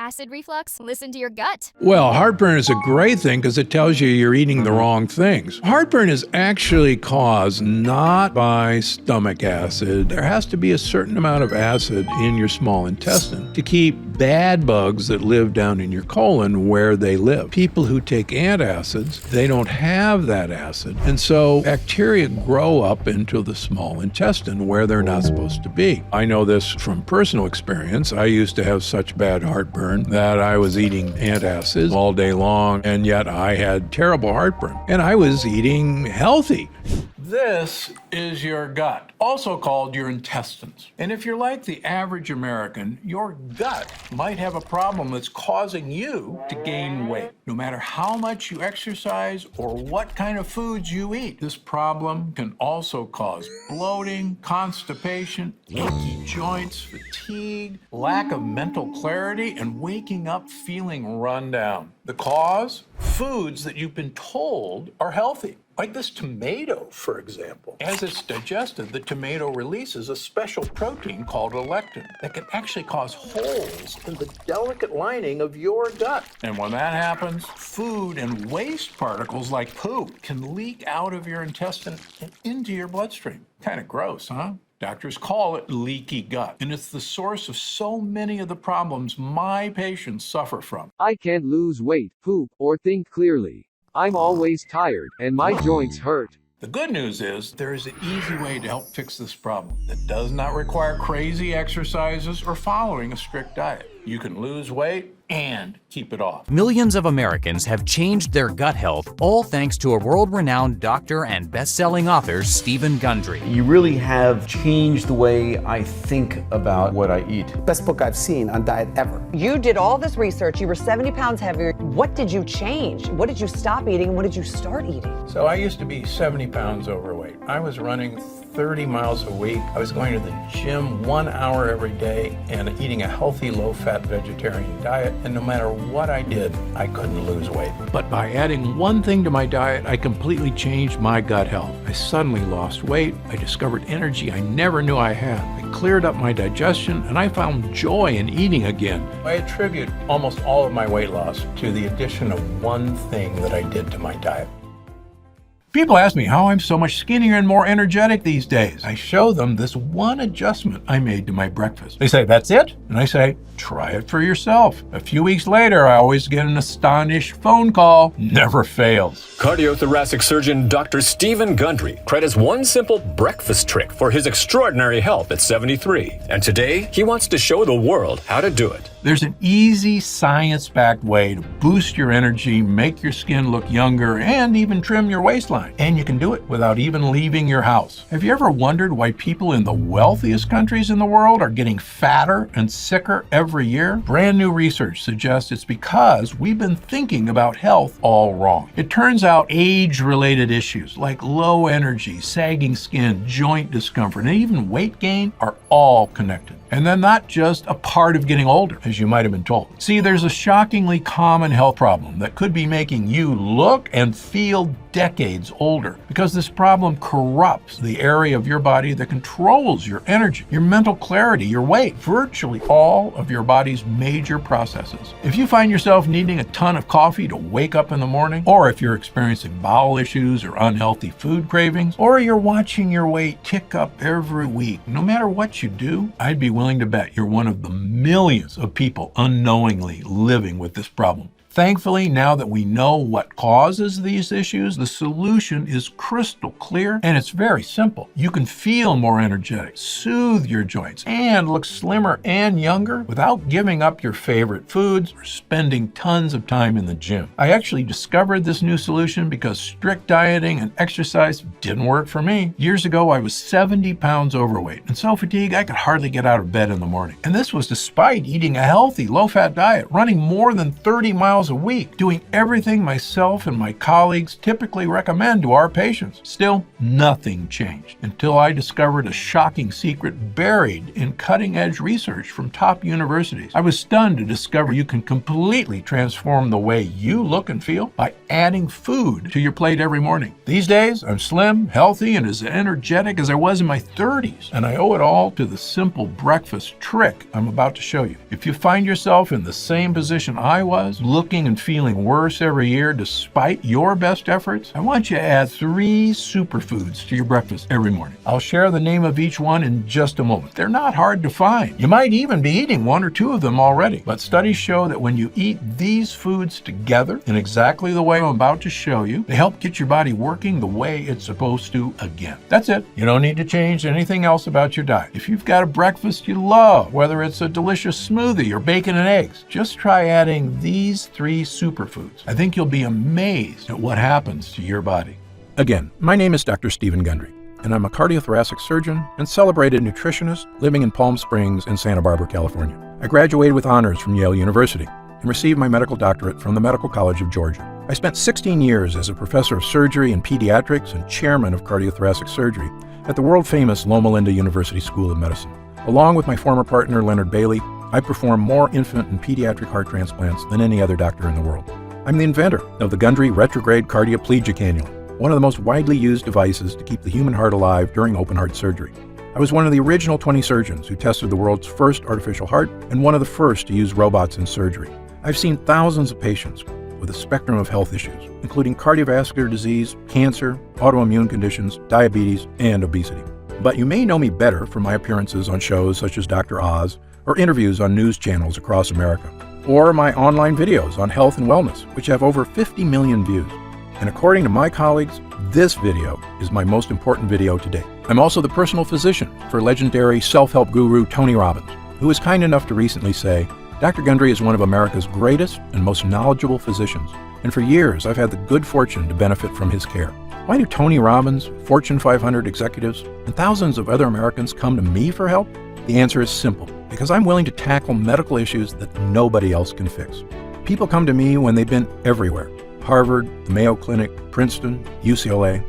Acid reflux? Listen to your gut. Well, heartburn is a great thing because it tells you you're eating the wrong things. Heartburn is actually caused not by stomach acid. There has to be a certain amount of acid in your small intestine to keep bad bugs that live down in your colon where they live. People who take antacids, they don't have that acid. And so bacteria grow up into the small intestine where they're not supposed to be. I know this from personal experience. I used to have such bad heartburn that I was eating antacids all day long, and yet I had terrible heartburn. And I was eating healthy. This is your gut, also called your intestines. And if you're like the average American, your gut might have a problem that's causing you to gain weight. No matter how much you exercise or what kind of foods you eat, this problem can also cause bloating, constipation, achy joints, fatigue, lack of mental clarity, and waking up feeling run down. The cause? Foods that you've been told are healthy. Like this tomato, for example. As it's digested, the tomato releases a special protein called a lectin that can actually cause holes in the delicate lining of your gut. And when that happens, food and waste particles like poop can leak out of your intestine and into your bloodstream. Kind of gross, huh? Doctors call it leaky gut, and it's the source of so many of the problems my patients suffer from. I can't lose weight, poop, or think clearly. I'm always tired, and my joints hurt. The good news is there is an easy way to help fix this problem that does not require crazy exercises or following a strict diet. You can lose weight and keep it off. Millions of Americans have changed their gut health, all thanks to a world-renowned doctor and best-selling author, Stephen Gundry. You really have changed the way I think about what I eat. Best book I've seen on diet ever. You did all this research. You were 70 pounds heavier. What did you change? What did you stop eating and what did you start eating? So I used to be 70 pounds overweight. I was running 30 miles a week. I was going to the gym 1 hour every day and eating a healthy, low-fat vegetarian diet. And no matter what I did, I couldn't lose weight. But by adding one thing to my diet, I completely changed my gut health. I suddenly lost weight. I discovered energy I never knew I had. I cleared up my digestion, and I found joy in eating again. I attribute almost all of my weight loss to the addition of one thing that I did to my diet. People ask me how I'm so much skinnier and more energetic these days. I show them this one adjustment I made to my breakfast. They say, "That's it?" And I say, "Try it for yourself." A few weeks later, I always get an astonished phone call. Never fails. Cardiothoracic surgeon Dr. Stephen Gundry credits one simple breakfast trick for his extraordinary health at 73. And today, he wants to show the world how to do it. There's an easy, science-backed way to boost your energy, make your skin look younger, and even trim your waistline. And you can do it without even leaving your house. Have you ever wondered why people in the wealthiest countries in the world are getting fatter and sicker every year? Brand new research suggests it's because we've been thinking about health all wrong. It turns out age-related issues like low energy, sagging skin, joint discomfort, and even weight gain are all connected. And they're not just a part of getting older, as you might have been told. See, there's a shockingly common health problem that could be making you look and feel decades older, because this problem corrupts the area of your body that controls your energy, your mental clarity, your weight, virtually all of your body's major processes. If you find yourself needing a ton of coffee to wake up in the morning, or if you're experiencing bowel issues or unhealthy food cravings, or you're watching your weight tick up every week, no matter what you do, I'd be willing to bet you're one of the millions of people unknowingly living with this problem. Thankfully, now that we know what causes these issues, the solution is crystal clear, and it's very simple. You can feel more energetic, soothe your joints, and look slimmer and younger without giving up your favorite foods or spending tons of time in the gym. I actually discovered this new solution because strict dieting and exercise didn't work for me. Years ago, I was 70 pounds overweight and so fatigued I could hardly get out of bed in the morning. And this was despite eating a healthy, low-fat diet, running more than 30 miles miles a week, doing everything myself and my colleagues typically recommend to our patients. Still, nothing changed until I discovered a shocking secret buried in cutting-edge research from top universities. I was stunned to discover you can completely transform the way you look and feel by adding food to your plate every morning. These days, I'm slim, healthy, and as energetic as I was in my 30s, and I owe it all to the simple breakfast trick I'm about to show you. If you find yourself in the same position I was, looking and feeling worse every year despite your best efforts, I want you to add 3 superfoods to your breakfast every morning. I'll share the name of each one in just a moment. They're not hard to find. You might even be eating 1 or 2 of them already, but studies show that when you eat these foods together in exactly the way I'm about to show you, they help get your body working the way it's supposed to again. That's it. You don't need to change anything else about your diet. If you've got a breakfast you love, whether it's a delicious smoothie or bacon and eggs, just try adding these 3 superfoods. I think you'll be amazed at what happens to your body. Again, my name is Dr. Stephen Gundry, and I'm a cardiothoracic surgeon and celebrated nutritionist living in Palm Springs and Santa Barbara, California. I graduated with honors from Yale University and received my medical doctorate from the Medical College of Georgia. I spent 16 years as a professor of surgery and pediatrics and chairman of cardiothoracic surgery at the world-famous Loma Linda University School of Medicine. Along with my former partner, Leonard Bailey, I perform more infant and pediatric heart transplants than any other doctor in the world. I'm the inventor of the Gundry retrograde cardioplegia cannula, one of the most widely used devices to keep the human heart alive during open heart surgery. I was one of the original 20 surgeons who tested the world's first artificial heart and one of the first to use robots in surgery. I've seen thousands of patients with a spectrum of health issues, including cardiovascular disease, cancer, autoimmune conditions, diabetes, and obesity. But you may know me better from my appearances on shows such as Dr. Oz, or interviews on news channels across America, or my online videos on health and wellness, which have over 50 million views. And according to my colleagues, this video is my most important video to date. I'm also the personal physician for legendary self-help guru Tony Robbins, who was kind enough to recently say, Dr. Gundry is one of America's greatest and most knowledgeable physicians, and for years I've had the good fortune to benefit from his care. Why do Tony Robbins, Fortune 500 executives, and thousands of other Americans come to me for help? The answer is simple, because I'm willing to tackle medical issues that nobody else can fix. People come to me when they've been everywhere, Harvard, the Mayo Clinic, Princeton, UCLA,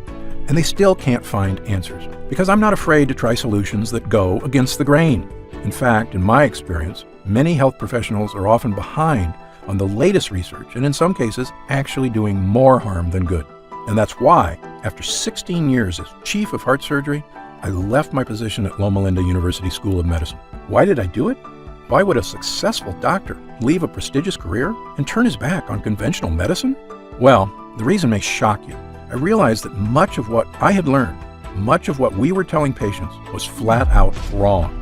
and they still can't find answers, because I'm not afraid to try solutions that go against the grain. In fact, in my experience, many health professionals are often behind on the latest research and in some cases actually doing more harm than good. And that's why, after 16 years as chief of heart surgery, I left my position at Loma Linda University School of Medicine. Why did I do it? Why would a successful doctor leave a prestigious career and turn his back on conventional medicine? Well, the reason may shock you. I realized that much of what I had learned, much of what we were telling patients was flat out wrong.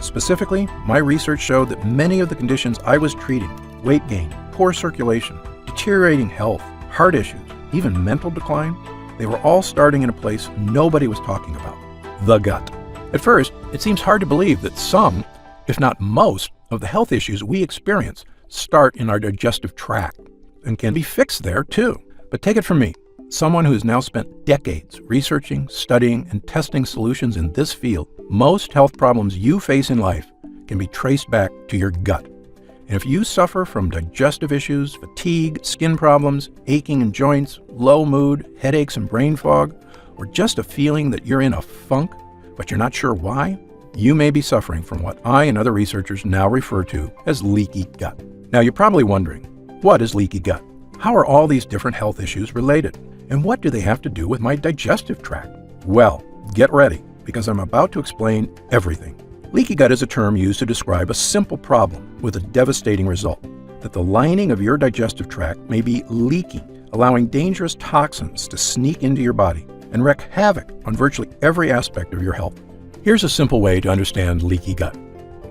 Specifically, my research showed that many of the conditions I was treating, weight gain, poor circulation, deteriorating health, heart issues, even mental decline, they were all starting in a place nobody was talking about, the gut. At first, it seems hard to believe that some, if not most, of the health issues we experience start in our digestive tract and can be fixed there too. But take it from me, someone who has now spent decades researching, studying, and testing solutions in this field, most health problems you face in life can be traced back to your gut. And if you suffer from digestive issues, fatigue, skin problems, aching in joints, low mood, headaches and brain fog, or just a feeling that you're in a funk, but you're not sure why, you may be suffering from what I and other researchers now refer to as leaky gut. Now you're probably wondering, what is leaky gut? How are all these different health issues related? And what do they have to do with my digestive tract? Well, get ready, because I'm about to explain everything. Leaky gut is a term used to describe a simple problem with a devastating result, that the lining of your digestive tract may be leaky, allowing dangerous toxins to sneak into your body and wreak havoc on virtually every aspect of your health. Here's a simple way to understand leaky gut.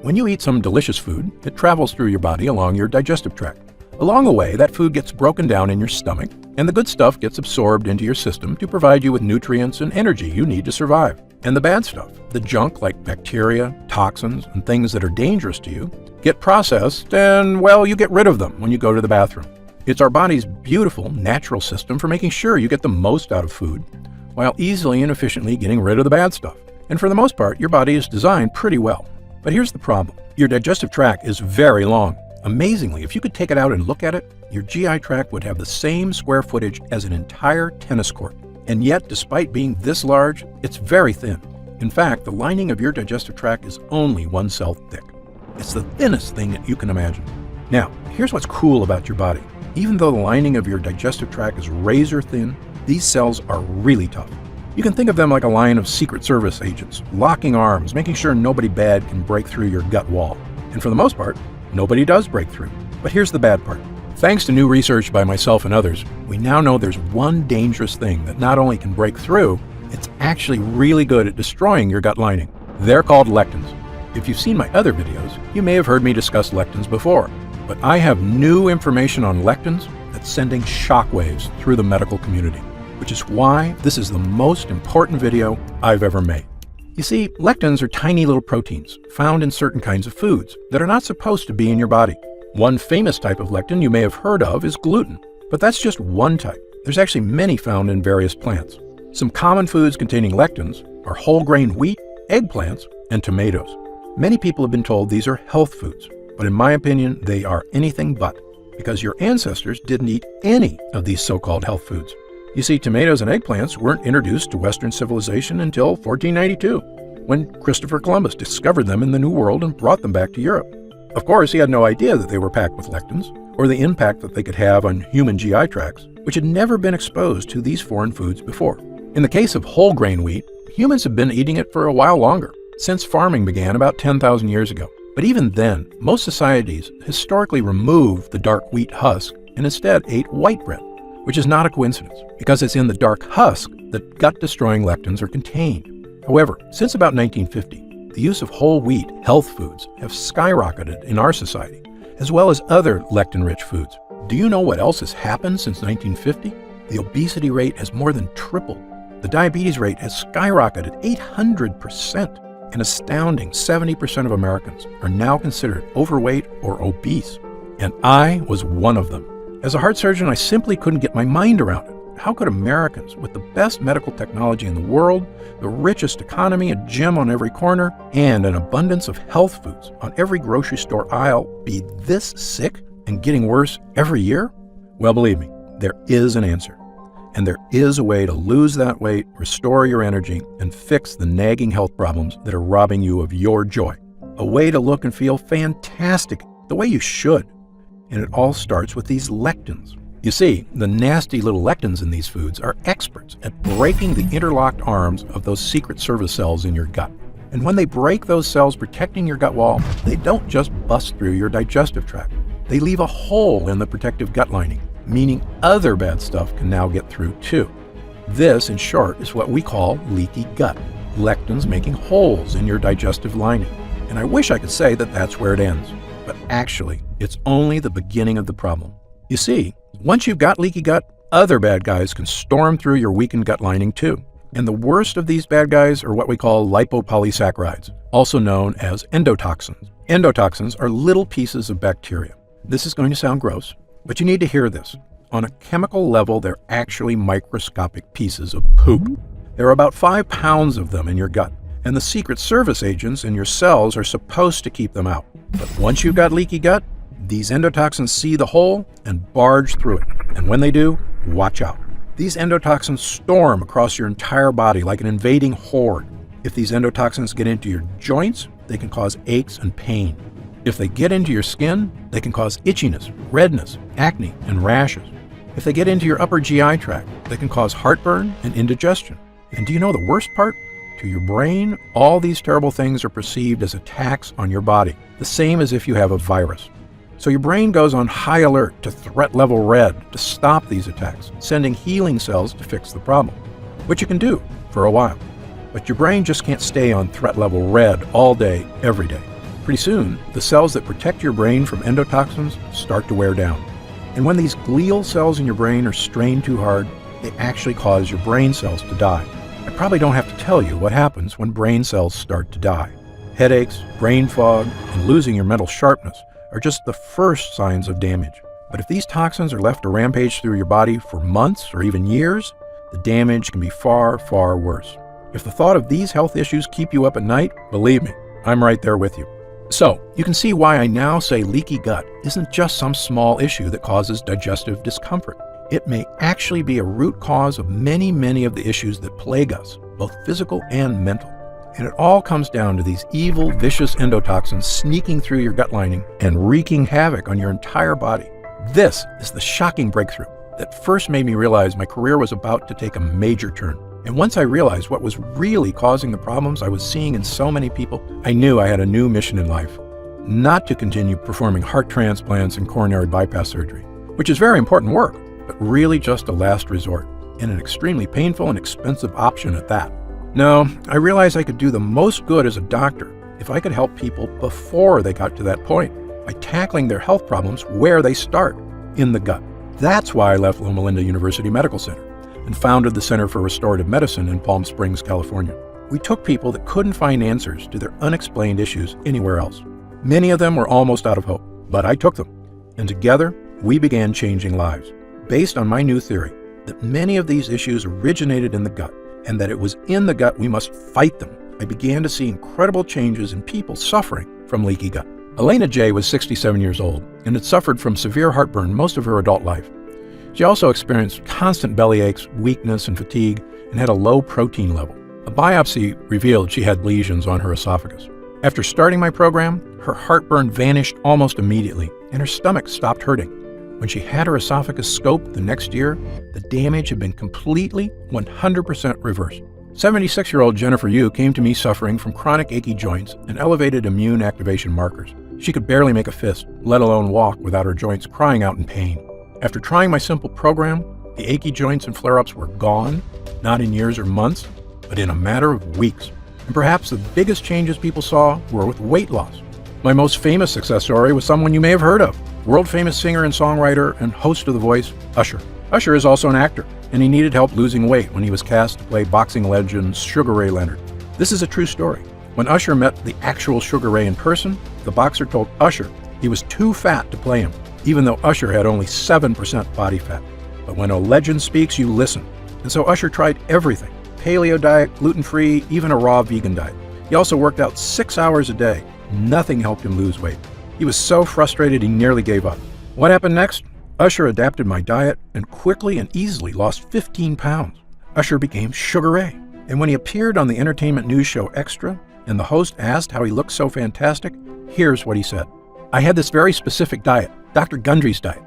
When you eat some delicious food, it travels through your body along your digestive tract. Along the way, that food gets broken down in your stomach, and the good stuff gets absorbed into your system to provide you with nutrients and energy you need to survive. And the bad stuff, the junk like bacteria, toxins, and things that are dangerous to you, get processed and, well, you get rid of them when you go to the bathroom. It's our body's beautiful, natural system for making sure you get the most out of food, while easily and efficiently getting rid of the bad stuff. And for the most part, your body is designed pretty well. But here's the problem. Your digestive tract is very long. Amazingly, if you could take it out and look at it, your GI tract would have the same square footage as an entire tennis court. And yet, despite being this large, it's very thin. In fact, the lining of your digestive tract is only 1 cell thick. It's the thinnest thing that you can imagine. Now, here's what's cool about your body. Even though the lining of your digestive tract is razor thin, these cells are really tough. You can think of them like a line of Secret Service agents, locking arms, making sure nobody bad can break through your gut wall. And for the most part, nobody does break through. But here's the bad part. Thanks to new research by myself and others, we now know there's one dangerous thing that not only can break through, it's actually really good at destroying your gut lining. They're called lectins. If you've seen my other videos, you may have heard me discuss lectins before. But I have new information on lectins that's sending shockwaves through the medical community, which is why this is the most important video I've ever made. You see, lectins are tiny little proteins found in certain kinds of foods that are not supposed to be in your body. One famous type of lectin you may have heard of is gluten, but that's just one type. There's actually many found in various plants. Some common foods containing lectins are whole grain wheat, eggplants, and tomatoes. Many people have been told these are health foods, but in my opinion, they are anything but, because your ancestors didn't eat any of these so-called health foods. You see, tomatoes and eggplants weren't introduced to Western civilization until 1492, when Christopher Columbus discovered them in the New World and brought them back to Europe. Of course, he had no idea that they were packed with lectins, or the impact that they could have on human GI tracts, which had never been exposed to these foreign foods before. In the case of whole grain wheat, humans have been eating it for a while longer, since farming began about 10,000 years ago. But even then, most societies historically removed the dark wheat husk and instead ate white bread, which is not a coincidence, because it's in the dark husk that gut-destroying lectins are contained. However, since about 1950, the use of whole wheat health foods have skyrocketed in our society, as well as other lectin-rich foods. Do you know what else has happened since 1950? The obesity rate has more than tripled. The diabetes rate has skyrocketed 800%. An astounding 70% of Americans are now considered overweight or obese, and I was one of them. As a heart surgeon, I simply couldn't get my mind around it. How could Americans, with the best medical technology in the world, the richest economy, a gym on every corner, and an abundance of health foods on every grocery store aisle, be this sick and getting worse every year? Well, believe me, there is an answer. And there is a way to lose that weight, restore your energy, and fix the nagging health problems that are robbing you of your joy. A way to look and feel fantastic, the way you should. And it all starts with these lectins. You see, the nasty little lectins in these foods are experts at breaking the interlocked arms of those Secret Service cells in your gut. And when they break those cells protecting your gut wall, they don't just bust through your digestive tract. They leave a hole in the protective gut lining, meaning other bad stuff can now get through too. This, in short, is what we call leaky gut, lectins making holes in your digestive lining. And I wish I could say that that's where it ends, but actually, it's only the beginning of the problem. You see, once you've got leaky gut, other bad guys can storm through your weakened gut lining too. And the worst of these bad guys are what we call lipopolysaccharides, also known as endotoxins. Endotoxins are little pieces of bacteria. This is going to sound gross, but you need to hear this. On a chemical level, they're actually microscopic pieces of poop. There are about 5 pounds of them in your gut, and the Secret Service agents in your cells are supposed to keep them out. But once you've got leaky gut, these endotoxins see the hole and barge through it. And when they do, watch out. These endotoxins storm across your entire body like an invading horde. If these endotoxins get into your joints, they can cause aches and pain. If they get into your skin, they can cause itchiness, redness, acne, and rashes. If they get into your upper GI tract, they can cause heartburn and indigestion. And do you know the worst part? To your brain, all these terrible things are perceived as attacks on your body, the same as if you have a virus. So your brain goes on high alert to threat level red to stop these attacks, sending healing cells to fix the problem, which you can do for a while. But your brain just can't stay on threat level red all day, every day. Pretty soon, the cells that protect your brain from endotoxins start to wear down. And when these glial cells in your brain are strained too hard, they actually cause your brain cells to die. I probably don't have to tell you what happens when brain cells start to die. Headaches, brain fog, and losing your mental sharpness are just the first signs of damage. But if these toxins are left to rampage through your body for months or even years, the damage can be far, far worse. If the thought of these health issues keep you up at night, believe me, I'm right there with you. So, you can see why I now say leaky gut isn't just some small issue that causes digestive discomfort. It may actually be a root cause of many of the issues that plague us, both physical and mental. And it all comes down to these evil, vicious endotoxins sneaking through your gut lining and wreaking havoc on your entire body. This is the shocking breakthrough that first made me realize my career was about to take a major turn. And once I realized what was really causing the problems I was seeing in so many people, I knew I had a new mission in life. Not to continue performing heart transplants and coronary bypass surgery, which is very important work, but really just a last resort, and an extremely painful and expensive option at that. No, I realized I could do the most good as a doctor if I could help people before they got to that point, by tackling their health problems where they start, in the gut. That's why I left Loma Linda University Medical Center and founded the Center for Restorative Medicine in Palm Springs, California. We took people that couldn't find answers to their unexplained issues anywhere else. Many of them were almost out of hope, but I took them. And together, we began changing lives, based on my new theory that many of these issues originated in the gut, and that it was in the gut we must fight them. I began to see incredible changes in people suffering from leaky gut. Elena J. was 67 years old and had suffered from severe heartburn most of her adult life. She also experienced constant belly aches, weakness, and fatigue, and had a low protein level. A biopsy revealed she had lesions on her esophagus. After starting my program, her heartburn vanished almost immediately, and her stomach stopped hurting. When she had her esophagus scoped the next year, the damage had been completely 100% reversed. 76-year-old Jennifer Yu came to me suffering from chronic achy joints and elevated immune activation markers. She could barely make a fist, let alone walk, without her joints crying out in pain. After trying my simple program, the achy joints and flare-ups were gone, not in years or months, but in a matter of weeks. And perhaps the biggest changes people saw were with weight loss. My most famous success story was someone you may have heard of, world-famous singer and songwriter and host of The Voice, Usher. Usher is also an actor, and he needed help losing weight when he was cast to play boxing legend Sugar Ray Leonard. This is a true story. When Usher met the actual Sugar Ray in person, the boxer told Usher he was too fat to play him, even though Usher had only 7% body fat. But when a legend speaks, you listen. And so Usher tried everything: paleo diet, gluten-free, even a raw vegan diet. He also worked out 6 hours a day. Nothing helped him lose weight. He was so frustrated he nearly gave up. What happened next? Usher adapted my diet and quickly and easily lost 15 pounds. Usher became Sugar Ray. And when he appeared on the entertainment news show Extra, and the host asked how he looked so fantastic, here's what he said. I had this very specific diet, Dr. Gundry's diet.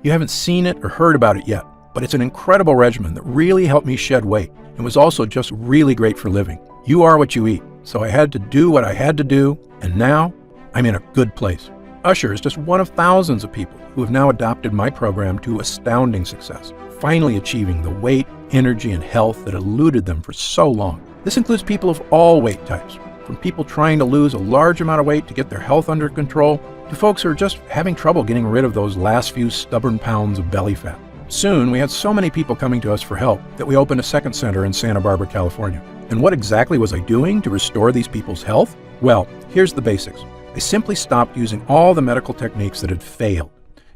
You haven't seen it or heard about it yet, but it's an incredible regimen that really helped me shed weight and was also just really great for living. You are what you eat, so I had to do what I had to do, and now I'm in a good place. Usher is just one of thousands of people who have now adopted my program to astounding success, finally achieving the weight, energy, and health that eluded them for so long. This includes people of all weight types, from people trying to lose a large amount of weight to get their health under control, to folks who are just having trouble getting rid of those last few stubborn pounds of belly fat. Soon, we had so many people coming to us for help that we opened a second center in Santa Barbara, California. And what exactly was I doing to restore these people's health? Well, here's the basics. I simply stopped using all the medical techniques that had failed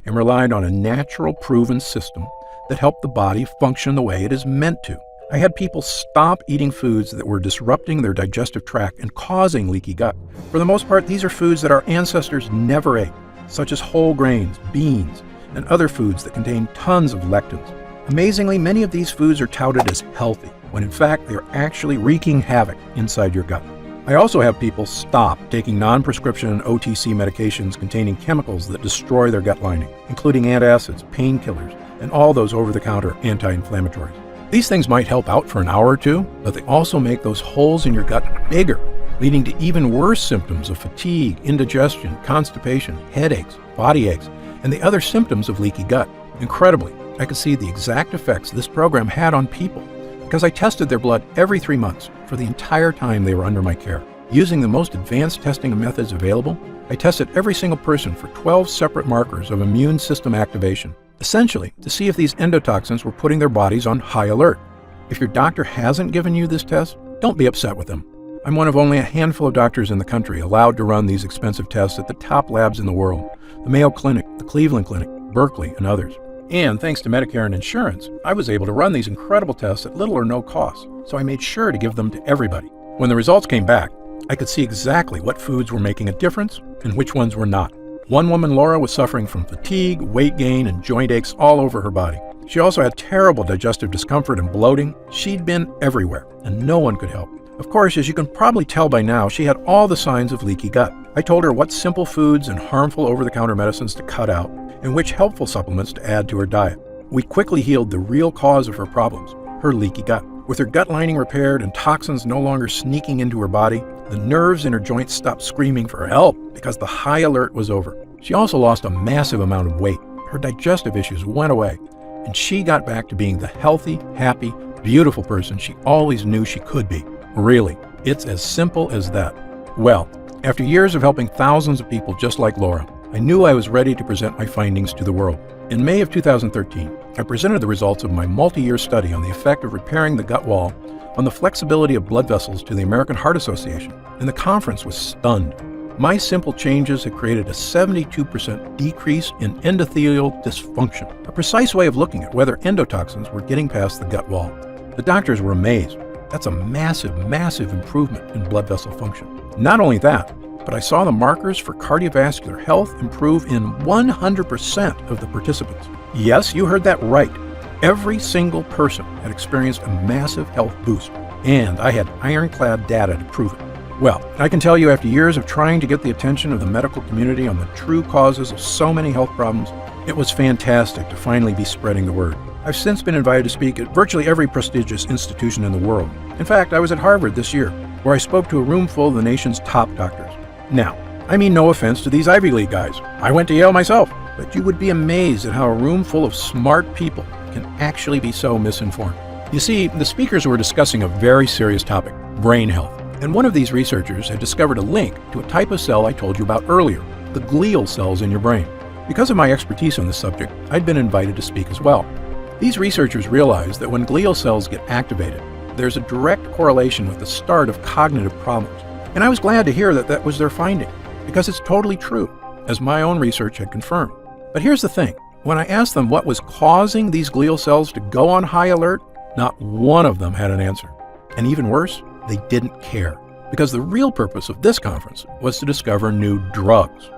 and relied on a natural, proven system that helped the body function the way it is meant to. I had people stop eating foods that were disrupting their digestive tract and causing leaky gut. For the most part, these are foods that our ancestors never ate, such as whole grains, beans, and other foods that contain tons of lectins. Amazingly, many of these foods are touted as healthy, when in fact they are actually wreaking havoc inside your gut. I also have people stop taking non-prescription OTC medications containing chemicals that destroy their gut lining, including antacids, painkillers, and all those over-the-counter anti-inflammatories. These things might help out for an hour or two, but they also make those holes in your gut bigger, leading to even worse symptoms of fatigue, indigestion, constipation, headaches, body aches, and the other symptoms of leaky gut. Incredibly, I could see the exact effects this program had on people because I tested their blood every 3 months for the entire time they were under my care. Using the most advanced testing methods available, I tested every single person for 12 separate markers of immune system activation, essentially to see if these endotoxins were putting their bodies on high alert. If your doctor hasn't given you this test, don't be upset with them. I'm one of only a handful of doctors in the country allowed to run these expensive tests at the top labs in the world, the Mayo Clinic, the Cleveland Clinic, Berkeley, and others. And thanks to Medicare and insurance, I was able to run these incredible tests at little or no cost, so I made sure to give them to everybody. When the results came back, I could see exactly what foods were making a difference and which ones were not. One woman, Laura, was suffering from fatigue, weight gain, and joint aches all over her body. She also had terrible digestive discomfort and bloating. She'd been everywhere, and no one could help. Of course, as you can probably tell by now, she had all the signs of leaky gut. I told her what simple foods and harmful over-the-counter medicines to cut out, and which helpful supplements to add to her diet. We quickly healed the real cause of her problems, her leaky gut. With her gut lining repaired and toxins no longer sneaking into her body, the nerves in her joints stopped screaming for help because the high alert was over. She also lost a massive amount of weight. Her digestive issues went away, and she got back to being the healthy, happy, beautiful person she always knew she could be. Really, it's as simple as that. Well, after years of helping thousands of people just like Laura, I knew I was ready to present my findings to the world. In May of 2013, I presented the results of my multi-year study on the effect of repairing the gut wall on the flexibility of blood vessels to the American Heart Association, and the conference was stunned. My simple changes had created a 72% decrease in endothelial dysfunction, a precise way of looking at whether endotoxins were getting past the gut wall. The doctors were amazed. That's a massive, massive improvement in blood vessel function. Not only that, but I saw the markers for cardiovascular health improve in 100% of the participants. Yes, you heard that right. Every single person had experienced a massive health boost, and I had ironclad data to prove it. Well, I can tell you after years of trying to get the attention of the medical community on the true causes of so many health problems, it was fantastic to finally be spreading the word. I've since been invited to speak at virtually every prestigious institution in the world. In fact, I was at Harvard this year, where I spoke to a room full of the nation's top doctors. Now, I mean no offense to these Ivy League guys. I went to Yale myself, but you would be amazed at how a room full of smart people can actually be so misinformed. You see, the speakers were discussing a very serious topic, brain health. And one of these researchers had discovered a link to a type of cell I told you about earlier, the glial cells in your brain. Because of my expertise on this subject, I'd been invited to speak as well. These researchers realized that when glial cells get activated, there's a direct correlation with the start of cognitive problems. And I was glad to hear that that was their finding, because it's totally true, as my own research had confirmed. But here's the thing. When I asked them what was causing these glial cells to go on high alert, not one of them had an answer. And even worse, they didn't care, because the real purpose of this conference was to discover new drugs.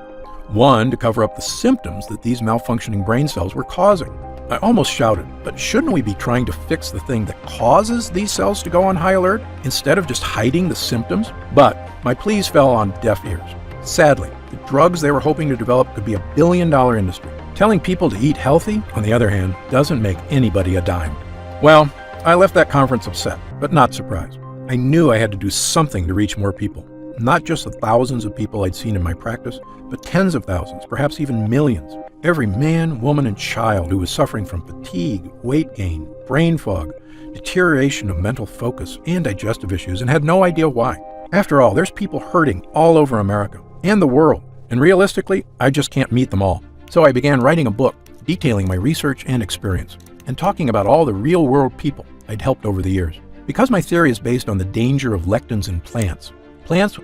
One, to cover up the symptoms that these malfunctioning brain cells were causing. I almost shouted, but shouldn't we be trying to fix the thing that causes these cells to go on high alert instead of just hiding the symptoms? But my pleas fell on deaf ears. Sadly, the drugs they were hoping to develop could be $1 billion industry. Telling people to eat healthy, on the other hand, doesn't make anybody a dime. Well, I left that conference upset, but not surprised. I knew I had to do something to reach more people. Not just the thousands of people I'd seen in my practice, but tens of thousands, perhaps even millions. Every man, woman, and child who was suffering from fatigue, weight gain, brain fog, deterioration of mental focus, and digestive issues, and had no idea why. After all, there's people hurting all over America and the world, and realistically, I just can't meet them all. So I began writing a book detailing my research and experience, and talking about all the real-world people I'd helped over the years. Because my theory is based on the danger of lectins in plants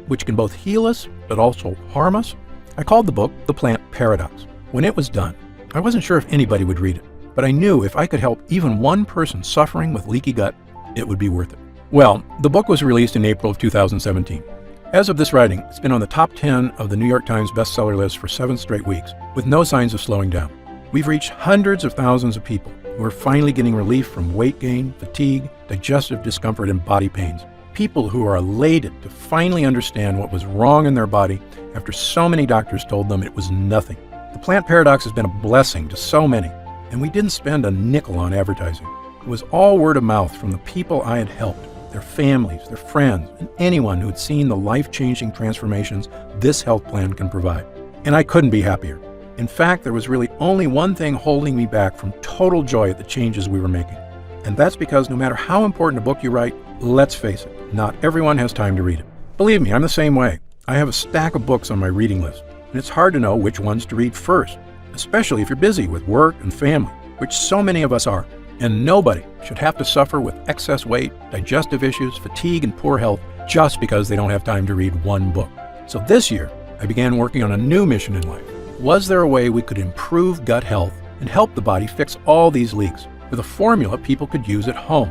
which can both heal us but also harm us, I called the book The Plant Paradox. When it was done, I wasn't sure if anybody would read it, but I knew if I could help even one person suffering with leaky gut, it would be worth it. Well, the book was released in April of 2017. As of this writing, it's been on the top 10 of the New York Times bestseller list for 7 straight weeks, with no signs of slowing down. We've reached hundreds of thousands of people who are finally getting relief from weight gain, fatigue, digestive discomfort, and body pains. People who are elated to finally understand what was wrong in their body after so many doctors told them it was nothing. The Plant Paradox has been a blessing to so many, and we didn't spend a nickel on advertising. It was all word of mouth from the people I had helped, their families, their friends, and anyone who had seen the life-changing transformations this health plan can provide. And I couldn't be happier. In fact, there was really only one thing holding me back from total joy at the changes we were making. And that's because no matter how important a book you write, let's face it, not everyone has time to read it. Believe me, I'm the same way. I have a stack of books on my reading list, and it's hard to know which ones to read first, especially if you're busy with work and family, which so many of us are. And nobody should have to suffer with excess weight, digestive issues, fatigue, and poor health just because they don't have time to read one book. So this year, I began working on a new mission in life. Was there a way we could improve gut health and help the body fix all these leaks with a formula people could use at home?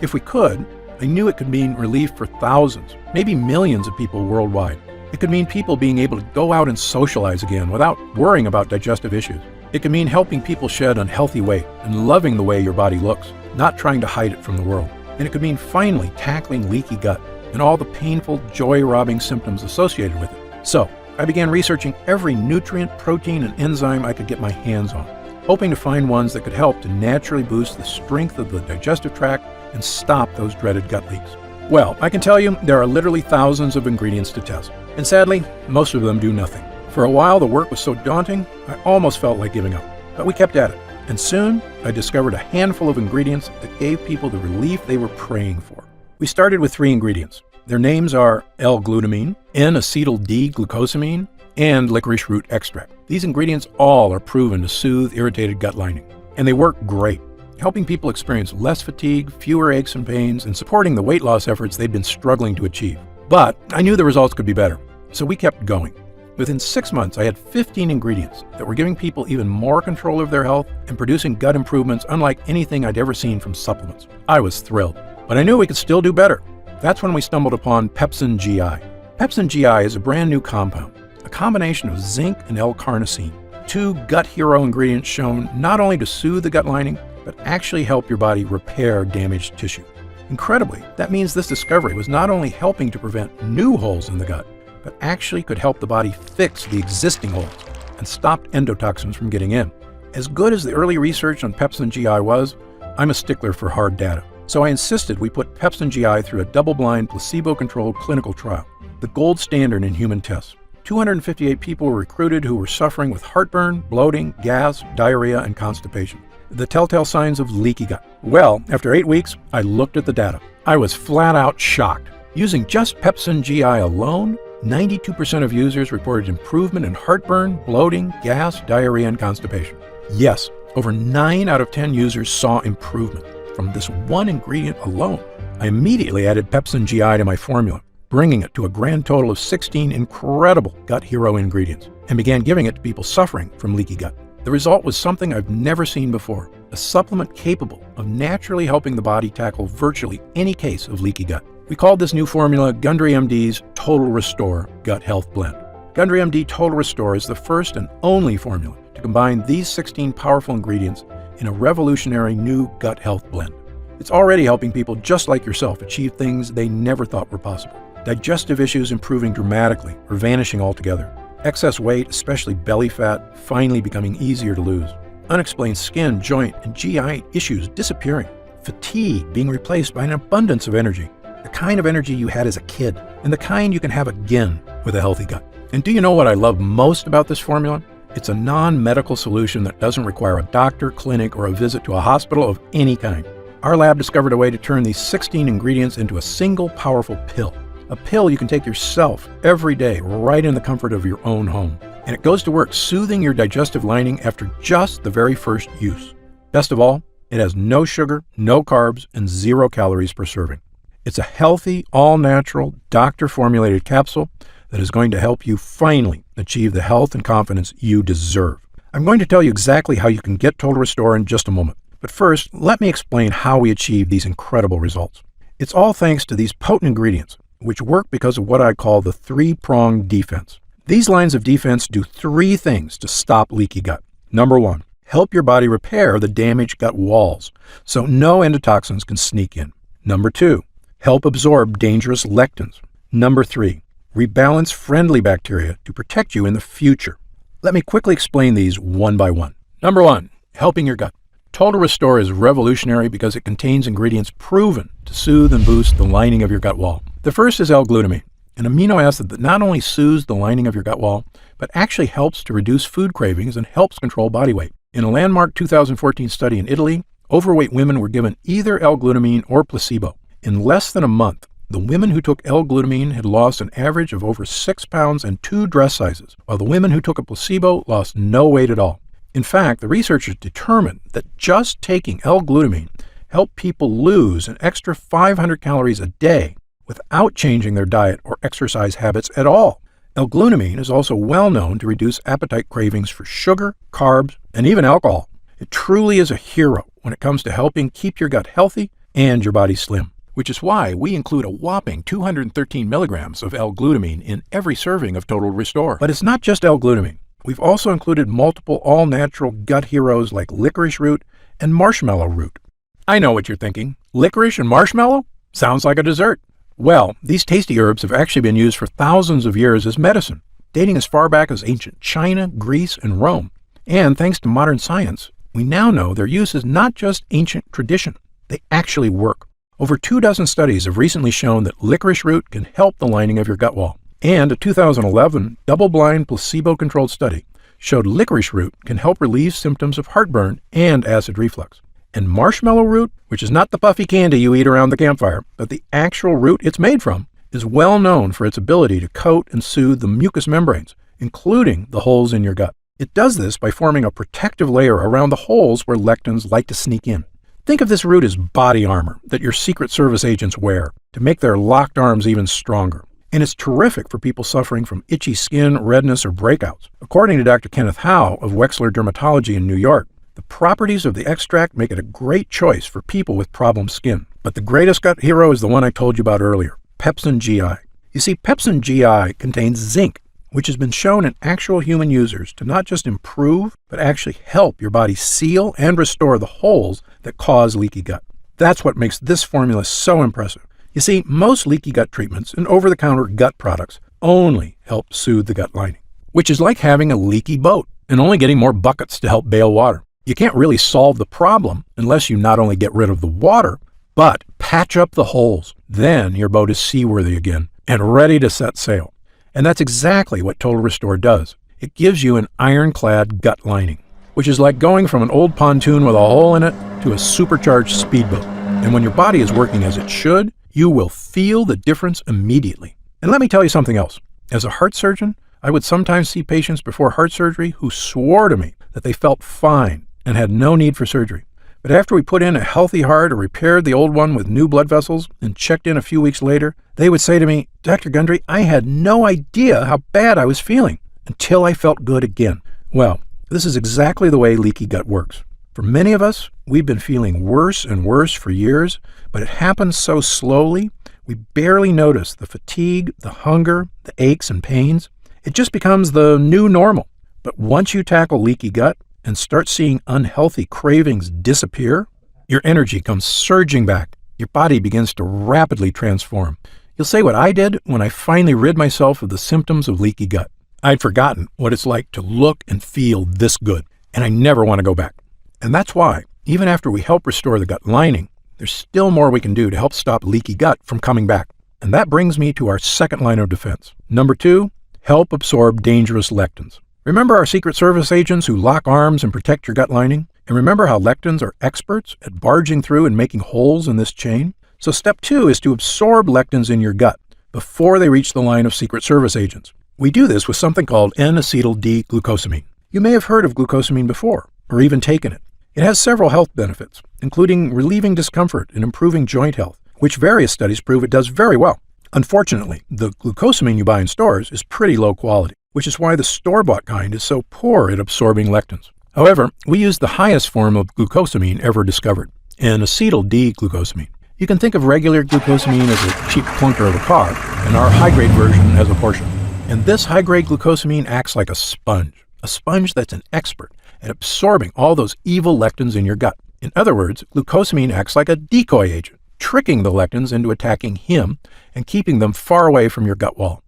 If we could, I knew it could mean relief for thousands, maybe millions of people worldwide. It could mean people being able to go out and socialize again without worrying about digestive issues. It could mean helping people shed unhealthy weight and loving the way your body looks, not trying to hide it from the world. And it could mean finally tackling leaky gut and all the painful, joy-robbing symptoms associated with it. So, I began researching every nutrient, protein, and enzyme I could get my hands on, hoping to find ones that could help to naturally boost the strength of the digestive tract and stop those dreaded gut leaks. Well, I can tell you there are literally thousands of ingredients to test, and sadly, most of them do nothing. For a while, the work was so daunting, I almost felt like giving up. But we kept at it, and soon I discovered a handful of ingredients that gave people the relief they were praying for. We started with 3 ingredients. Their names are L-glutamine, N-acetyl-D-glucosamine, and licorice root extract. These ingredients all are proven to soothe irritated gut lining, and they work great, helping people experience less fatigue, fewer aches and pains, and supporting the weight loss efforts they'd been struggling to achieve. But I knew the results could be better, so we kept going. Within 6 months, I had 15 ingredients that were giving people even more control of their health and producing gut improvements unlike anything I'd ever seen from supplements. I was thrilled, but I knew we could still do better. That's when we stumbled upon Pepsin GI. Pepsin GI is a brand new compound, a combination of zinc and L-carnosine, 2 gut hero ingredients shown not only to soothe the gut lining, but actually help your body repair damaged tissue. Incredibly, that means this discovery was not only helping to prevent new holes in the gut, but actually could help the body fix the existing holes and stop endotoxins from getting in. As good as the early research on Pepsin GI was, I'm a stickler for hard data. So I insisted we put Pepsin GI through a double-blind, placebo-controlled clinical trial, the gold standard in human tests. 258 people were recruited who were suffering with heartburn, bloating, gas, diarrhea, and constipation, the telltale signs of leaky gut. Well, after 8 weeks, I looked at the data. I was flat out shocked. Using just Pepsin GI alone, 92% of users reported improvement in heartburn, bloating, gas, diarrhea, and constipation. Yes, over 9 out of 10 users saw improvement from this one ingredient alone. I immediately added Pepsin GI to my formula, bringing it to a grand total of 16 incredible gut hero ingredients, and began giving it to people suffering from leaky gut. The result was something I've never seen before, a supplement capable of naturally helping the body tackle virtually any case of leaky gut. We called this new formula Gundry MD's Total Restore Gut Health Blend. Gundry MD Total Restore is the first and only formula to combine these 16 powerful ingredients in a revolutionary new gut health blend. It's already helping people just like yourself achieve things they never thought were possible. Digestive issues improving dramatically or vanishing altogether. Excess weight, especially belly fat, finally becoming easier to lose. Unexplained skin, joint, and GI issues disappearing. Fatigue being replaced by an abundance of energy. The kind of energy you had as a kid, and the kind you can have again with a healthy gut. And do you know what I love most about this formula? It's a non-medical solution that doesn't require a doctor, clinic, or a visit to a hospital of any kind. Our lab discovered a way to turn these 16 ingredients into a single powerful pill. A pill you can take yourself every day, right in the comfort of your own home. And it goes to work soothing your digestive lining after just the very first use. Best of all, it has no sugar, no carbs, and 0 calories per serving. It's a healthy, all-natural, doctor-formulated capsule that is going to help you finally achieve the health and confidence you deserve. I'm going to tell you exactly how you can get Total Restore in just a moment. But first, let me explain how we achieve these incredible results. It's all thanks to these potent ingredients, which work because of what I call the 3-pronged defense. These lines of defense do 3 things to stop leaky gut. Number 1, help your body repair the damaged gut walls so no endotoxins can sneak in. Number 2, help absorb dangerous lectins. Number 3, rebalance friendly bacteria to protect you in the future. Let me quickly explain these one by one. Number 1, helping your gut. Total Restore is revolutionary because it contains ingredients proven to soothe and boost the lining of your gut wall. The first is L-glutamine, an amino acid that not only soothes the lining of your gut wall, but actually helps to reduce food cravings and helps control body weight. In a landmark 2014 study in Italy, overweight women were given either L-glutamine or placebo. In less than a month, the women who took L-glutamine had lost an average of over 6 pounds and 2 dress sizes, while the women who took a placebo lost no weight at all. In fact, the researchers determined that just taking L-glutamine helped people lose an extra 500 calories a day without changing their diet or exercise habits at all. L-glutamine is also well known to reduce appetite cravings for sugar, carbs, and even alcohol. It truly is a hero when it comes to helping keep your gut healthy and your body slim. which is why we include a whopping 213 milligrams of L-glutamine in every serving of Total Restore. But it's not just L-glutamine. We've also included multiple all-natural gut heroes like licorice root and marshmallow root. I know what you're thinking. Licorice and marshmallow? Sounds like a dessert. Well, these tasty herbs have actually been used for thousands of years as medicine, dating as far back as ancient China, Greece, and Rome. And thanks to modern science, we now know their use is not just ancient tradition. They actually work. Over 24 studies have recently shown that licorice root can help the lining of your gut wall. And a 2011 double-blind placebo-controlled study showed licorice root can help relieve symptoms of heartburn and acid reflux. And marshmallow root, which is not the puffy candy you eat around the campfire, but the actual root it's made from, is well known for its ability to coat and soothe the mucous membranes, including the holes in your gut. It does this by forming a protective layer around the holes where lectins like to sneak in. Think of this root as body armor that your Secret Service agents wear to make their locked arms even stronger. And it's terrific for people suffering from itchy skin, redness, or breakouts. According to Dr. Kenneth Howe of Wexler Dermatology in New York, the properties of the extract make it a great choice for people with problem skin. But the greatest gut hero is the one I told you about earlier, Pepsin GI. You see, Pepsin GI contains zinc, which has been shown in actual human users to not just improve, but actually help your body seal and restore the holes that cause leaky gut. That's what makes this formula so impressive. You see, most leaky gut treatments and over-the-counter gut products only help soothe the gut lining, which is like having a leaky boat and only getting more buckets to help bail water. You can't really solve the problem unless you not only get rid of the water, but patch up the holes. Then your boat is seaworthy again and ready to set sail. And that's exactly what Total Restore does. It gives you an ironclad gut lining, which is like going from an old pontoon with a hole in it to a supercharged speedboat. And when your body is working as it should, you will feel the difference immediately. And let me tell you something else. As a heart surgeon, I would sometimes see patients before heart surgery who swore to me that they felt fine and had no need for surgery. But after we put in a healthy heart or repaired the old one with new blood vessels and checked in a few weeks later, they would say to me, "Dr. Gundry, I had no idea how bad I was feeling until I felt good again." Well, this is exactly the way leaky gut works. For many of us, we've been feeling worse and worse for years, but it happens so slowly, we barely notice the fatigue, the hunger, the aches and pains. It just becomes the new normal. But once you tackle leaky gut and start seeing unhealthy cravings disappear, your energy comes surging back. Your body begins to rapidly transform. You'll say what I did when I finally rid myself of the symptoms of leaky gut. I'd forgotten what it's like to look and feel this good, and I never want to go back. And that's why, even after we help restore the gut lining, there's still more we can do to help stop leaky gut from coming back. And that brings me to our second line of defense. Number 2, help absorb dangerous lectins. Remember our Secret Service agents who lock arms and protect your gut lining? And remember how lectins are experts at barging through and making holes in this chain? So step 2 is to absorb lectins in your gut before they reach the line of Secret Service agents. We do this with something called N-acetyl-D-glucosamine. You may have heard of glucosamine before, or even taken it. It has several health benefits, including relieving discomfort and improving joint health, which various studies prove it does very well. Unfortunately, the glucosamine you buy in stores is pretty low quality, which is why the store-bought kind is so poor at absorbing lectins. However, we use the highest form of glucosamine ever discovered, N-acetyl-D-glucosamine. You can think of regular glucosamine as a cheap clunker of a car, and our high-grade version has a Porsche. And this high-grade glucosamine acts like a sponge that's an expert at absorbing all those evil lectins in your gut. In other words, glucosamine acts like a decoy agent, tricking the lectins into attacking him and keeping them far away from your gut wall.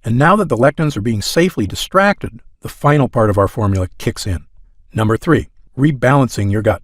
And now that the lectins are being safely distracted, the final part of our formula kicks in. Number 3, rebalancing your gut.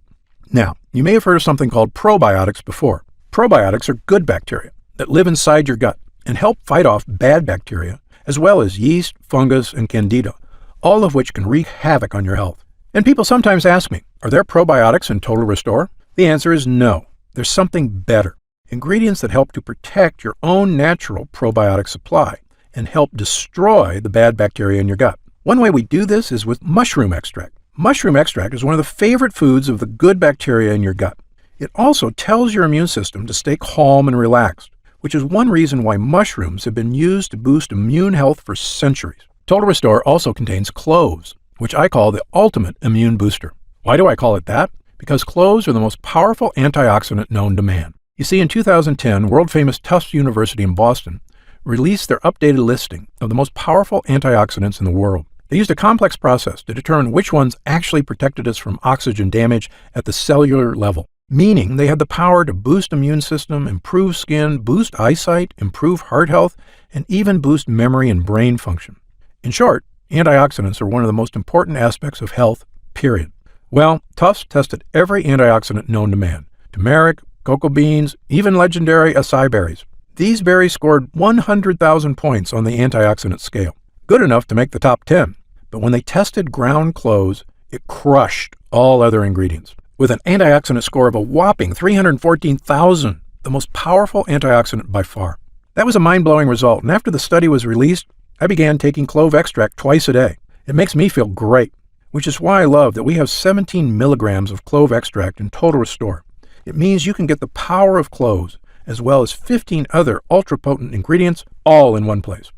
Now, you may have heard of something called probiotics before. Probiotics are good bacteria that live inside your gut and help fight off bad bacteria, as well as yeast, fungus, and candida, all of which can wreak havoc on your health. And people sometimes ask me, are there probiotics in Total Restore? The answer is no. There's something better. Ingredients that help to protect your own natural probiotic supply and help destroy the bad bacteria in your gut. One way we do this is with mushroom extract. Mushroom extract is one of the favorite foods of the good bacteria in your gut. It also tells your immune system to stay calm and relaxed, which is one reason why mushrooms have been used to boost immune health for centuries. Total Restore also contains cloves, which I call the ultimate immune booster. Why do I call it that? Because cloves are the most powerful antioxidant known to man. You see, in 2010, world-famous Tufts University in Boston released their updated listing of the most powerful antioxidants in the world. They used a complex process to determine which ones actually protected us from oxygen damage at the cellular level, meaning they had the power to boost immune system, improve skin, boost eyesight, improve heart health, and even boost memory and brain function. In short, antioxidants are one of the most important aspects of health, period. Well, Tufts tested every antioxidant known to man: turmeric, cocoa beans, even legendary acai berries. These berries scored 100,000 points on the antioxidant scale, good enough to make the top 10. But when they tested ground cloves, it crushed all other ingredients, with an antioxidant score of a whopping 314,000, the most powerful antioxidant by far. That was a mind-blowing result, and after the study was released, I began taking clove extract twice a day. It makes me feel great, which is why I love that we have 17 milligrams of clove extract in Total Restore. It means you can get the power of cloves, as well as 15 other ultra-potent ingredients, all in one place.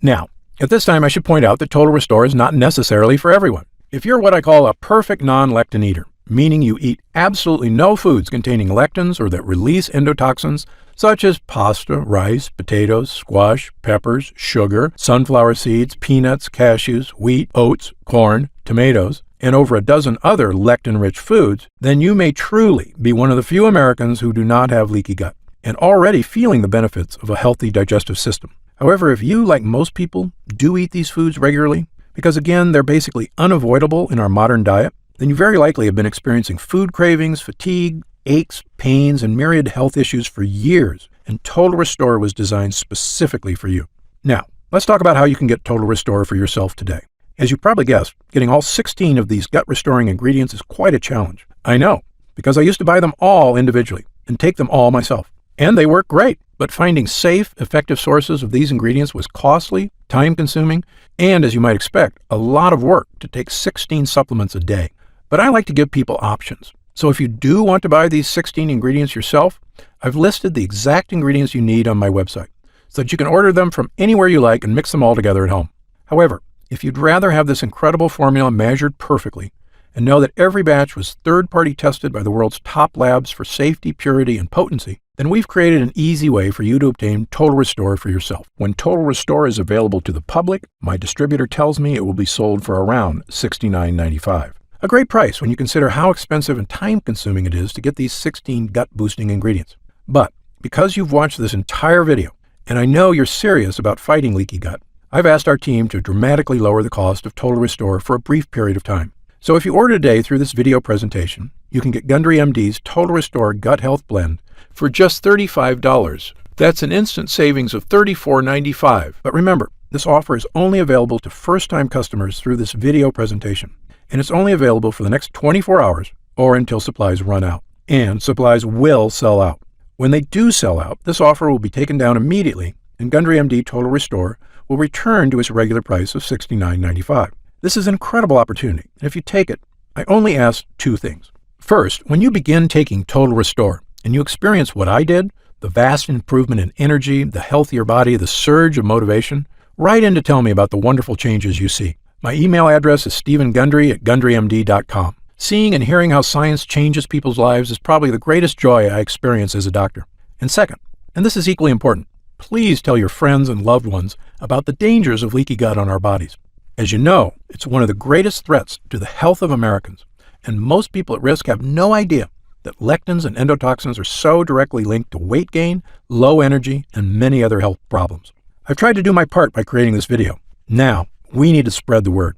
Now, at this time, I should point out that Total Restore is not necessarily for everyone. If you're what I call a perfect non-lectin eater, meaning you eat absolutely no foods containing lectins or that release endotoxins, such as pasta, rice, potatoes, squash, peppers, sugar, sunflower seeds, peanuts, cashews, wheat, oats, corn, tomatoes, and over a dozen other lectin-rich foods, then you may truly be one of the few Americans who do not have leaky gut and already feeling the benefits of a healthy digestive system. However, if you, like most people, do eat these foods regularly, because again, they're basically unavoidable in our modern diet, then you very likely have been experiencing food cravings, fatigue, aches, pains, and myriad health issues for years, and Total Restore was designed specifically for you. Now, let's talk about how you can get Total Restore for yourself today. As you probably guessed, getting all 16 of these gut-restoring ingredients is quite a challenge. I know, because I used to buy them all individually and take them all myself. And they work great, but finding safe, effective sources of these ingredients was costly, time-consuming, and, as you might expect, a lot of work to take 16 supplements a day. But I like to give people options. So if you do want to buy these 16 ingredients yourself, I've listed the exact ingredients you need on my website, so that you can order them from anywhere you like and mix them all together at home. However, if you'd rather have this incredible formula measured perfectly, and know that every batch was third-party tested by the world's top labs for safety, purity, and potency, then we've created an easy way for you to obtain Total Restore for yourself. When Total Restore is available to the public, my distributor tells me it will be sold for around $69.95. A great price when you consider how expensive and time-consuming it is to get these 16 gut-boosting ingredients. But because you've watched this entire video, and I know you're serious about fighting leaky gut, I've asked our team to dramatically lower the cost of Total Restore for a brief period of time. So if you order today through this video presentation, you can get Gundry MD's Total Restore Gut Health Blend for just $35. That's an instant savings of $34.95. But remember, this offer is only available to first-time customers through this video presentation, and it's only available for the next 24 hours or until supplies run out. And supplies will sell out. When they do sell out, this offer will be taken down immediately, and Gundry MD Total Restore will return to its regular price of $69.95. This is an incredible opportunity, and if you take it, I only ask two things. First, when you begin taking Total Restore and you experience what I did, the vast improvement in energy, the healthier body, the surge of motivation, write in to tell me about the wonderful changes you see. My email address is stephengundry@gundrymd.com. Seeing and hearing how science changes people's lives is probably the greatest joy I experience as a doctor. And second, and this is equally important, please tell your friends and loved ones about the dangers of leaky gut on our bodies. As you know, it's one of the greatest threats to the health of Americans, and most people at risk have no idea that lectins and endotoxins are so directly linked to weight gain, low energy, and many other health problems. I've tried to do my part by creating this video. Now, we need to spread the word.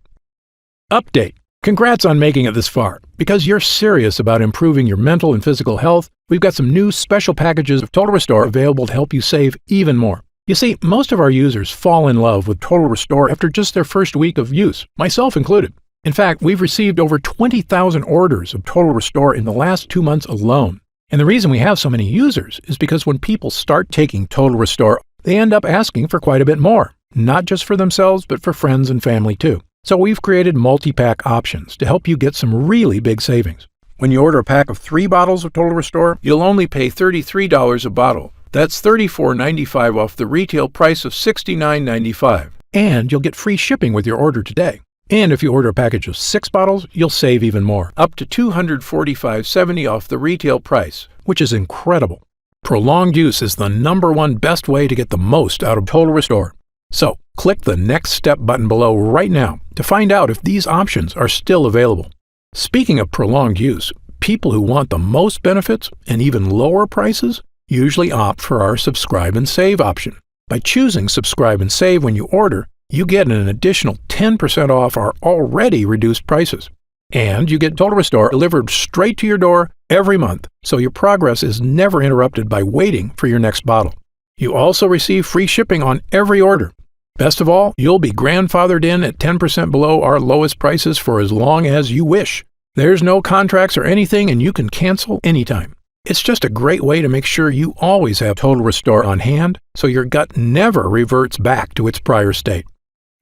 Update. Congrats on making it this far. Because you're serious about improving your mental and physical health, we've got some new special packages of Total Restore available to help you save even more. You see, most of our users fall in love with Total Restore after just their first week of use, myself included. In fact, we've received over 20,000 orders of Total Restore in the last 2 months alone. And the reason we have so many users is because when people start taking Total Restore, they end up asking for quite a bit more, not just for themselves, but for friends and family too. So we've created multi-pack options to help you get some really big savings. When you order a pack of 3 bottles of Total Restore, you'll only pay $33 a bottle. That's $34.95 off the retail price of $69.95. And you'll get free shipping with your order today. And if you order a package of 6 bottles, you'll save even more, up to $245.70 off the retail price, which is incredible. Prolonged use is the #1 best way to get the most out of Total Restore. So, click the Next Step button below right now to find out if these options are still available. Speaking of prolonged use, people who want the most benefits and even lower prices usually opt for our Subscribe and Save option. By choosing Subscribe and Save when you order, you get an additional 10% off our already reduced prices. And you get Total Restore delivered straight to your door every month, so your progress is never interrupted by waiting for your next bottle. You also receive free shipping on every order. Best of all, you'll be grandfathered in at 10% below our lowest prices for as long as you wish. There's no contracts or anything, and you can cancel anytime. It's just a great way to make sure you always have Total Restore on hand, so your gut never reverts back to its prior state.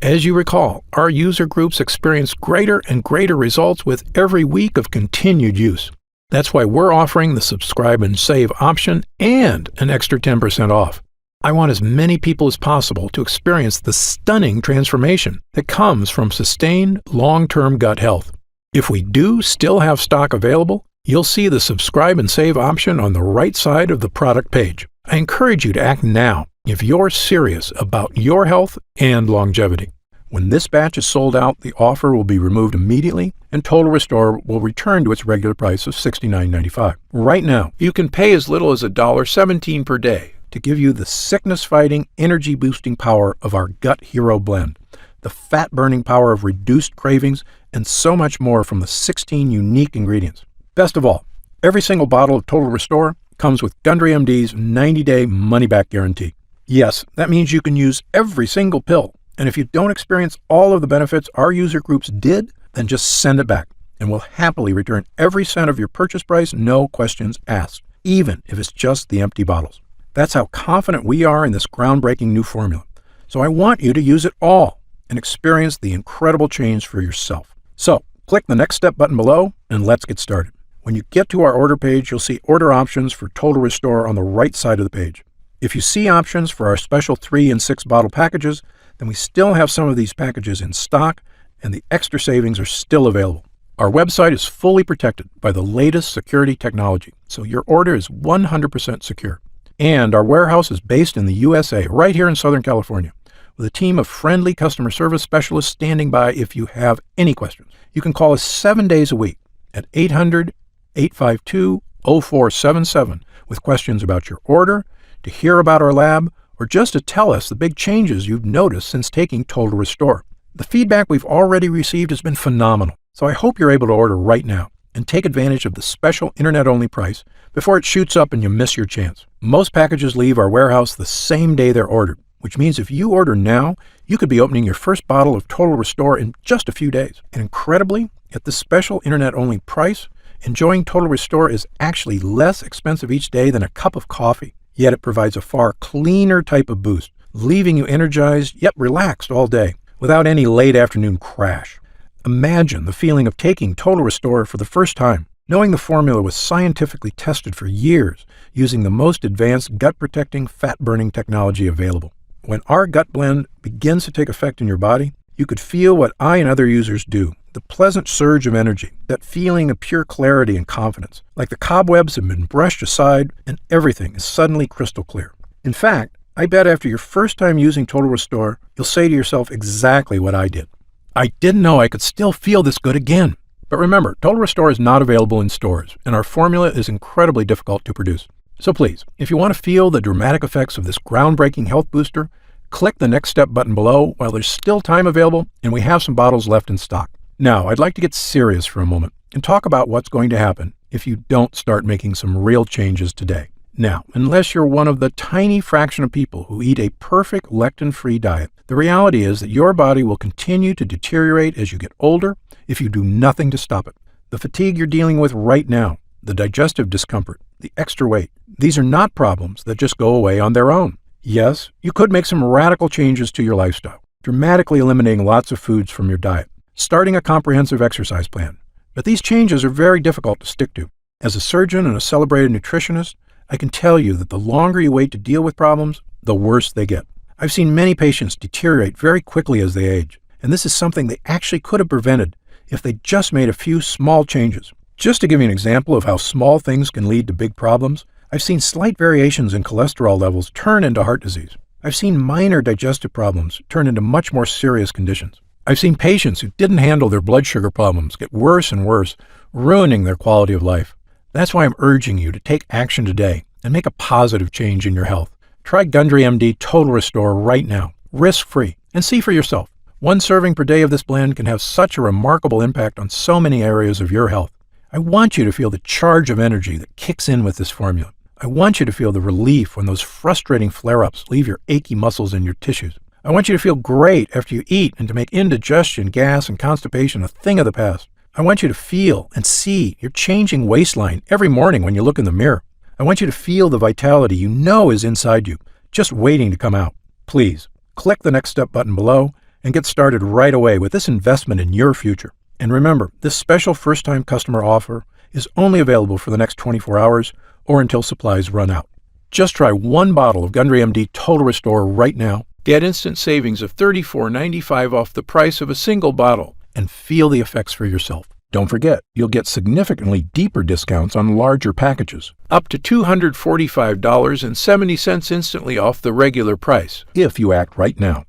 As you recall, our user groups experience greater and greater results with every week of continued use. That's why we're offering the Subscribe and Save option and an extra 10% off. I want as many people as possible to experience the stunning transformation that comes from sustained long-term gut health. If we do still have stock available, you'll see the Subscribe and Save option on the right side of the product page. I encourage you to act now if you're serious about your health and longevity. When this batch is sold out, the offer will be removed immediately and Total Restore will return to its regular price of $69.95. Right now, you can pay as little as $1.17 per day to give you the sickness-fighting, energy-boosting power of our Gut Hero blend, the fat-burning power of reduced cravings, and so much more from the 16 unique ingredients. Best of all, every single bottle of Total Restore comes with Gundry MD's 90-day money-back guarantee. Yes, that means you can use every single pill, and if you don't experience all of the benefits our user groups did, then just send it back, and we'll happily return every cent of your purchase price, no questions asked, even if it's just the empty bottles. That's how confident we are in this groundbreaking new formula. So I want you to use it all and experience the incredible change for yourself. So, click the Next Step button below and let's get started. When you get to our order page, you'll see order options for Total Restore on the right side of the page. If you see options for our special 3 and 6 bottle packages, then we still have some of these packages in stock and the extra savings are still available. Our website is fully protected by the latest security technology, so your order is 100% secure. And our warehouse is based in the USA, right here in Southern California, with a team of friendly customer service specialists standing by if you have any questions. You can call us 7 days a week at 800-852-0477 with questions about your order, to hear about our lab, or just to tell us the big changes you've noticed since taking Total Restore. The feedback we've already received has been phenomenal, so I hope you're able to order right now and take advantage of the special internet-only price before it shoots up and you miss your chance. Most packages leave our warehouse the same day they're ordered, which means if you order now, you could be opening your first bottle of Total Restore in just a few days. And incredibly, at this special internet-only price, enjoying Total Restore is actually less expensive each day than a cup of coffee, yet it provides a far cleaner type of boost, leaving you energized yet relaxed all day without any late afternoon crash. Imagine the feeling of taking Total Restore for the first time, knowing the formula was scientifically tested for years using the most advanced gut-protecting, fat-burning technology available. When our gut blend begins to take effect in your body, you could feel what I and other users do, the pleasant surge of energy, that feeling of pure clarity and confidence, like the cobwebs have been brushed aside and everything is suddenly crystal clear. In fact, I bet after your first time using Total Restore, you'll say to yourself exactly what I did. I didn't know I could still feel this good again. But remember, Total Restore is not available in stores, and our formula is incredibly difficult to produce. So please, if you want to feel the dramatic effects of this groundbreaking health booster, click the Next Step button below while there's still time available and we have some bottles left in stock. Now, I'd like to get serious for a moment and talk about what's going to happen if you don't start making some real changes today. Now, unless you're one of the tiny fraction of people who eat a perfect lectin-free diet, the reality is that your body will continue to deteriorate as you get older if you do nothing to stop it. The fatigue you're dealing with right now, the digestive discomfort, the extra weight, these are not problems that just go away on their own. Yes, you could make some radical changes to your lifestyle, dramatically eliminating lots of foods from your diet, starting a comprehensive exercise plan. But these changes are very difficult to stick to. As a surgeon and a celebrated nutritionist, I can tell you that the longer you wait to deal with problems, the worse they get. I've seen many patients deteriorate very quickly as they age, and this is something they actually could have prevented if they just made a few small changes. Just to give you an example of how small things can lead to big problems, I've seen slight variations in cholesterol levels turn into heart disease. I've seen minor digestive problems turn into much more serious conditions. I've seen patients who didn't handle their blood sugar problems get worse and worse, ruining their quality of life. That's why I'm urging you to take action today and make a positive change in your health. Try Gundry MD Total Restore right now, risk-free, and see for yourself. One serving per day of this blend can have such a remarkable impact on so many areas of your health. I want you to feel the charge of energy that kicks in with this formula. I want you to feel the relief when those frustrating flare-ups leave your achy muscles and your tissues. I want you to feel great after you eat and to make indigestion, gas, and constipation a thing of the past. I want you to feel and see your changing waistline every morning when you look in the mirror. I want you to feel the vitality you know is inside you, just waiting to come out. Please, click the Next Step button below and get started right away with this investment in your future. And remember, this special first-time customer offer is only available for the next 24 hours or until supplies run out. Just try one bottle of Gundry MD Total Restore right now. Get instant savings of $34.95 off the price of a single bottle and feel the effects for yourself. Don't forget, you'll get significantly deeper discounts on larger packages, up to $245.70 instantly off the regular price, if you act right now.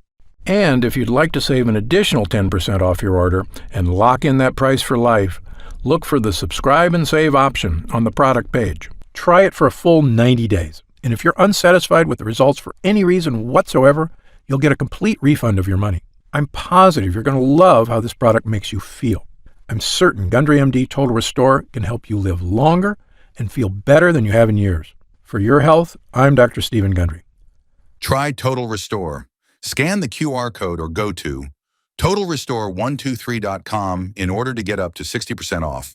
And if you'd like to save an additional 10% off your order and lock in that price for life, look for the subscribe and save option on the product page. Try it for a full 90 days. And if you're unsatisfied with the results for any reason whatsoever, you'll get a complete refund of your money. I'm positive you're going to love how this product makes you feel. I'm certain Gundry MD Total Restore can help you live longer and feel better than you have in years. For your health, I'm Dr. Stephen Gundry. Try Total Restore. Scan the QR code or go to TotalRestore123.com in order to get up to 60% off.